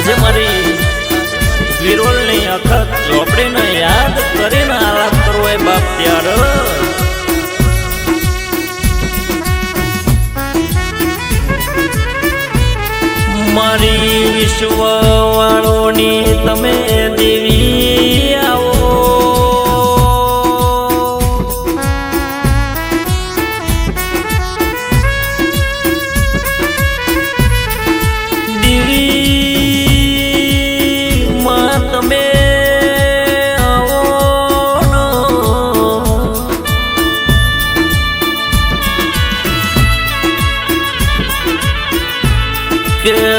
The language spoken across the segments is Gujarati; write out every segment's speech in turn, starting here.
આજે મારી વિરોલની અખત ઝોપડીને યાદ કરીને આલાપ કરવો એ બાપ ત્યાર મારી વિશ્વ વાળોની તમે દેવી આવો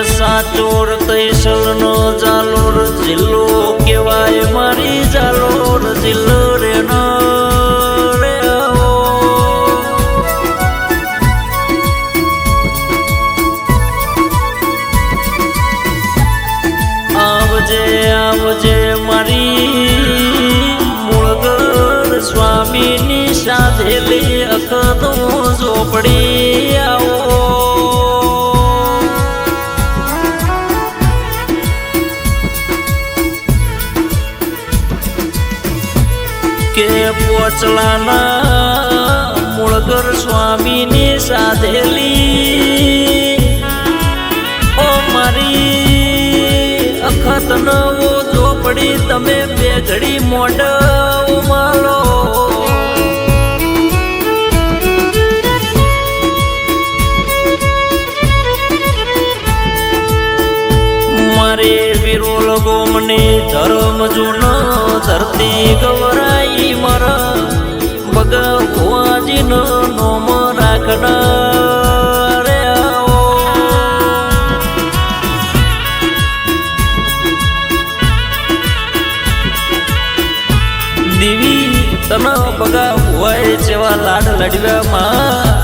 સાચોર તૈસલનો જાલોર જિલ્લો કેવાય મારી જાલોર જિલ્લો રે આવજે આવજે મારી મૂળગર સ્વામીની સાધેલી અખતો ઝોપડી આવો કે પોચલાના મૂળગર સ્વામીની સાધેલી ઓ મારી અખત નવો ઝોપડી તમે બે ઘડી મોઢ ઉમાલો મારે વિરોલ ગોમની ધર્મ જૂનો ધરતી ગવરાઈ મારા ભગવાજીનો નોમ રાખનાર રે આવો દેવી તને બગા હોય જેવા લાડ લડવામાં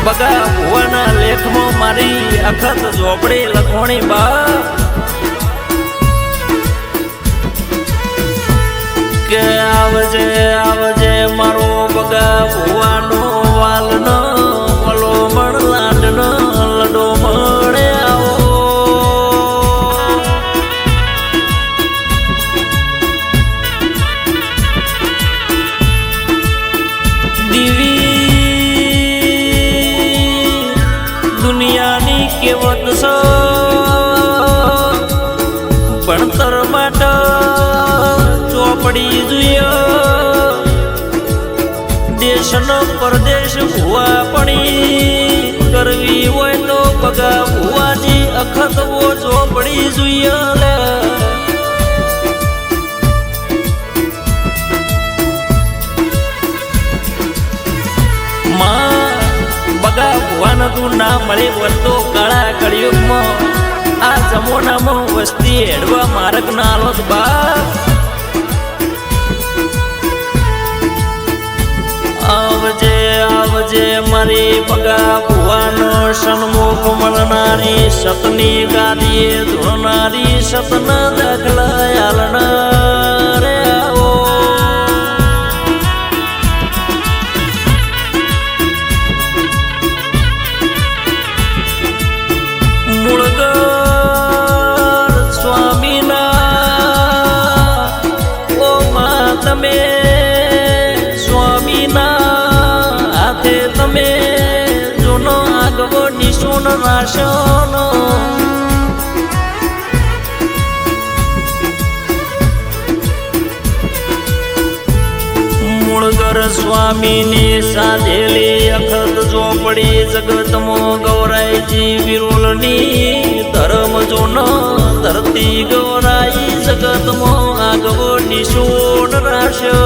બગા ભુવાના લેખમાં મારી અખત ઝોપડી લખોણી બા કે આવજે આવજે મારો બગા ભુવાનો વાલનો વલો મણ લાડનો લડો મળે આવો દુનિયાની કેવત છો ભણતર માટે ચોપડી જોઈએ દેશનો પરદેશ ભુવા પણી કરવી હોય તો બગા ભુવાજી અખતવો ચોપડી જોઈએ બગા ભુવાન તું ના મળી વળતો કાળા કળિયુગમાં આ જમોનામાં વસ્તી હેડવા માર્ગ ના આલોત બા આવજે આવજે મારી બગા ભુવાનો સન્મુખ મળનારી સતની ગાદીએ ધોનારી સતના દાખલા આલના રે આવો તમે સ્વામીના હાથે તમે જોનો આગવો નિશુન રાશનો મૂળગર સ્વામીની સાધેલી અખત ઝોપડી જગતમાં ગૌરાઈજી વિરોલની ધર્મ જોનો ધરતી ગૌરાઈ જગતમાં આગવો નિશોન રાશો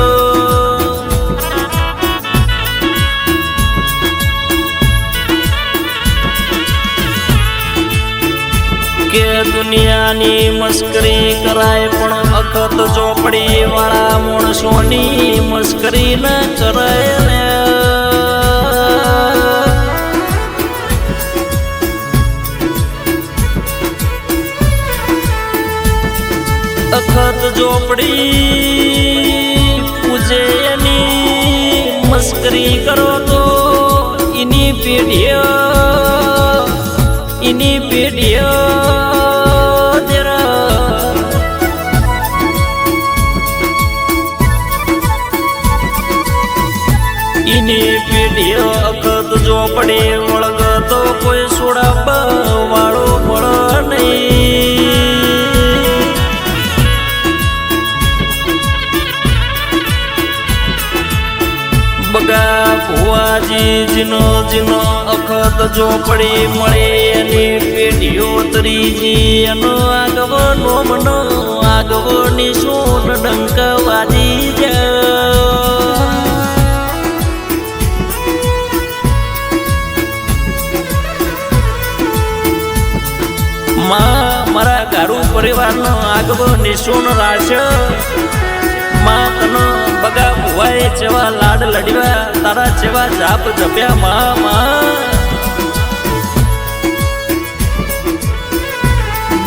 કે દુનિયાની મસ્કરી કરાય પણ અખત ઝોપડી વાળા માણસોની મસ્કરી ન કરાય અખત ઝોપડી પૂજે એની મસ્કરી કરો તો એની પેઢીઓ ઈની પેઢી અખત ઝોપડે વળગતો કોઈ સોડા વાળો મળે નહીં. બગા ભુવાજી જીનો જીનો અખત ઝોપડી મળે એની પેઢીઓ ત્રીજી એનો આગવો નોમનો આગવો નિશોન ડંક વાજી જાય. મારા ગારું પરિવારનો આગવો નિશોન રાશ માં તનો બગા ભુવાએ જેવા લાડ લડ્યા તારા જેવા જાપ જપ્યા માં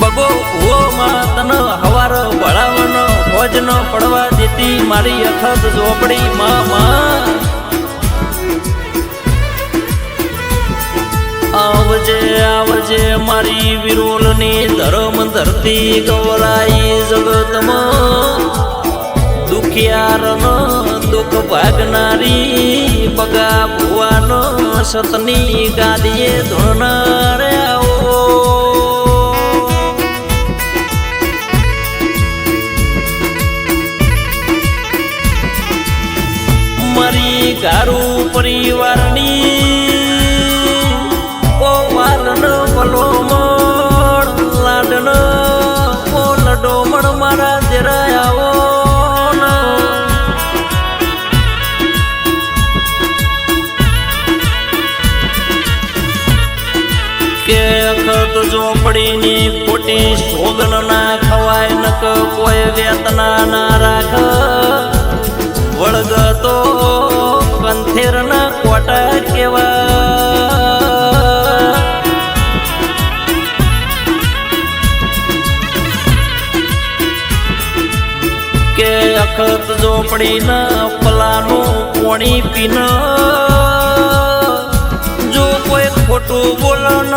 બગો ભુવો માં તનો હવાર બળાવનો ભોજ ન પડવા દેતી મારી અખત ઝોપડી માં આવજે આવજે મારી વિરોલની ધર્મ ધરતી ગૌરાઈ જગતમાં દુખિયારનો દુઃખ ભાગનારી બગા ભુવાનો સતની ગાદીએ ધોનારે આવો. મારી ગારું પરિવારની ભલો મણ લાડનો ઓ લડો મણ મારા જરા આવો કે અખત ઝોપડીની ખોટી સોગન ના ખવાય નક કોઈ વેતના ના રાખ વળગતો કંથેર ના કોટા કેવા કે અખત ઝોપડી ના પલાનું પોણી પીન જો કોઈ ખોટું બોલો ન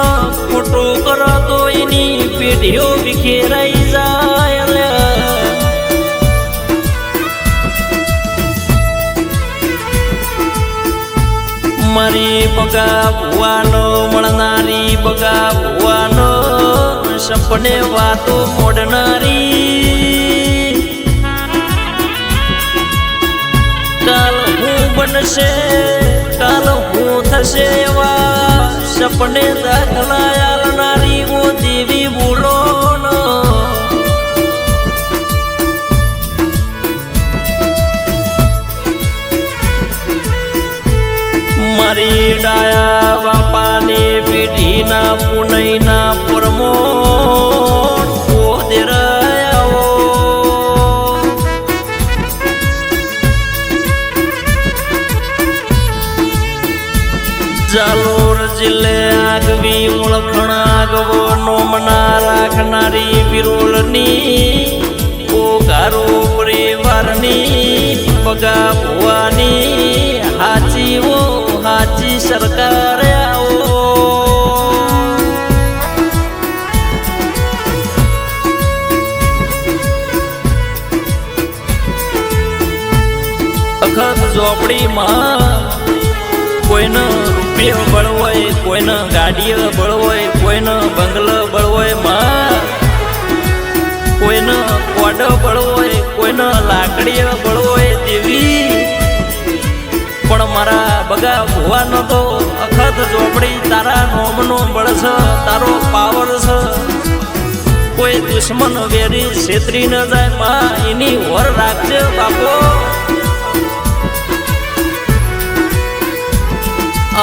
ખોટું કરો તો એની પેઢીઓ વિખેરાઈ જાય. મારી બગા ભુવાનો મળનારી બગા ભુવાનો સપને વાતો મોડનારી કાલ હું બનશે કાલ હું થશે એવા સપને દાખલા યાલનારી ઓ દેવી બોલો મારી ડાયા બાપાની પેઢીના પુનઈના પરમો દેરાયાઓ જાલોર જિલ્લે આગવી ઓળખણ આગવો નોમના રાખનારી વિરોલની ઓ ગારો પરિવારની બગા ભુવાની હાચી ઓ હાચી સરકાર આવો. અખત ઝોપડીમાં કોઈનો રૂપિયો બળ હોય કોઈનો ગાડીઓ બળ હોય કોઈનો બંગલો બળ હોય માં કોઈનો કોડો બળ હોય કોઈનો લાકડીઓ બળ હોય દેવી પણ મારા બગા ભુવાનો તો અખત ઝોપડી તારા નોમનો બળ છે તારો પાવર છે કોઈ દુશ્મન વેરી છેતરી ન જાય માં એની વર રાખજે બાપો.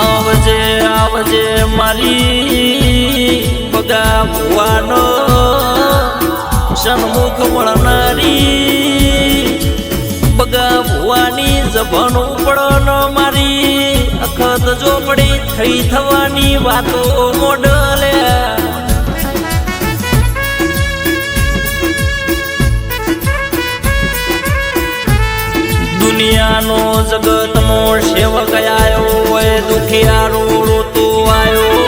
આવજે આવજે મારી બગા ભુવાનો સન્મુખ મળનારી બગા ભુવાની જભણ ઉપડનો મારી અખત ઝોપડી થઈ થવાની વાતો મોડલે દુનિયાનો જગતનો સેવક આયો હોય દુખિયારો રોતો આયો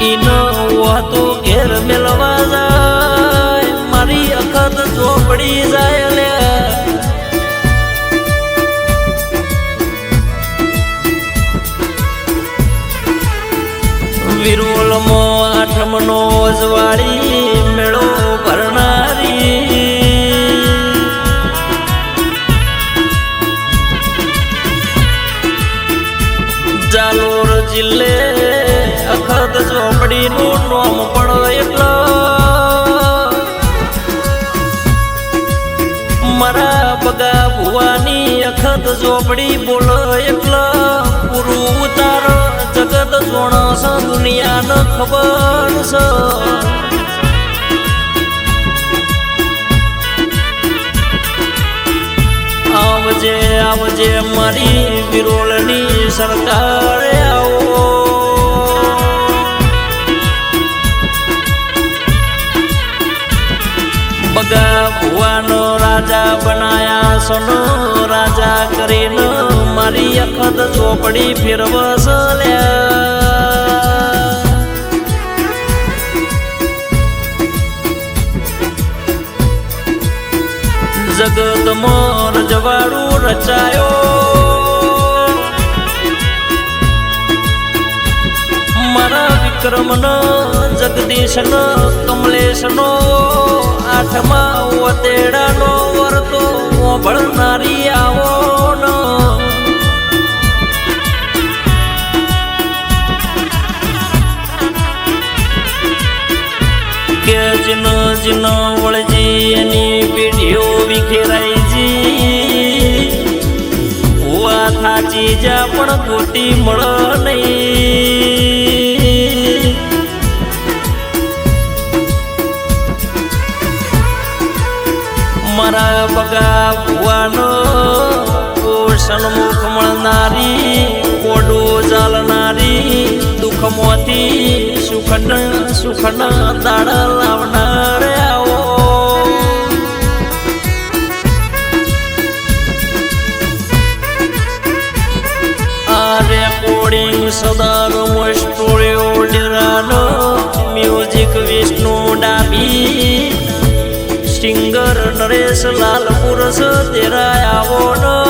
ઈનો વાતો ઘેર મેલવા જાય મારી અખત ઝોપડી જાય લે મોજવાળી મેળો ભરનારી જાલોર જિલ્લે અખત ઝોપડીનું નામ પડો એટલો મારા બગા ભુવાની અખત ઝોપડી બોલો એટલો પૂરું ઉતાર જગત જોણસ દુનિયાને ખબર છે આવજે આવજે મારી વિરોળની સરકાર આવો બગા ભુવાનો રાજા બનાયા સોનો રાજા કરીને મારી અખત ચોપડી ફેરવસ જગતમાં રજવાડું રચાયો મારા વિક્રમનો જગદીશનો કમલેશનો આઠમા વતેડાનો વર્તો ભણનારી આવો કે જીનો જીનો વળજી એની પીઢીઓ વિખેરાઈ જી હુવા થાચી જા પણ ખોટી મળ નહીં મારા બગા ભુવાનો સન્મુખ મળનારી કોડું ચાલનારી દુઃખમાંથી સુખના દાડા લાવનાર આવો આ રેકોર્ડિંગ સદાર સ્ટુડિયો ડેરાનો મ્યુઝિક વિષ્ણુ ડાબી સિંગર નરેશ લાલ પુરુષ તેરા આવો ન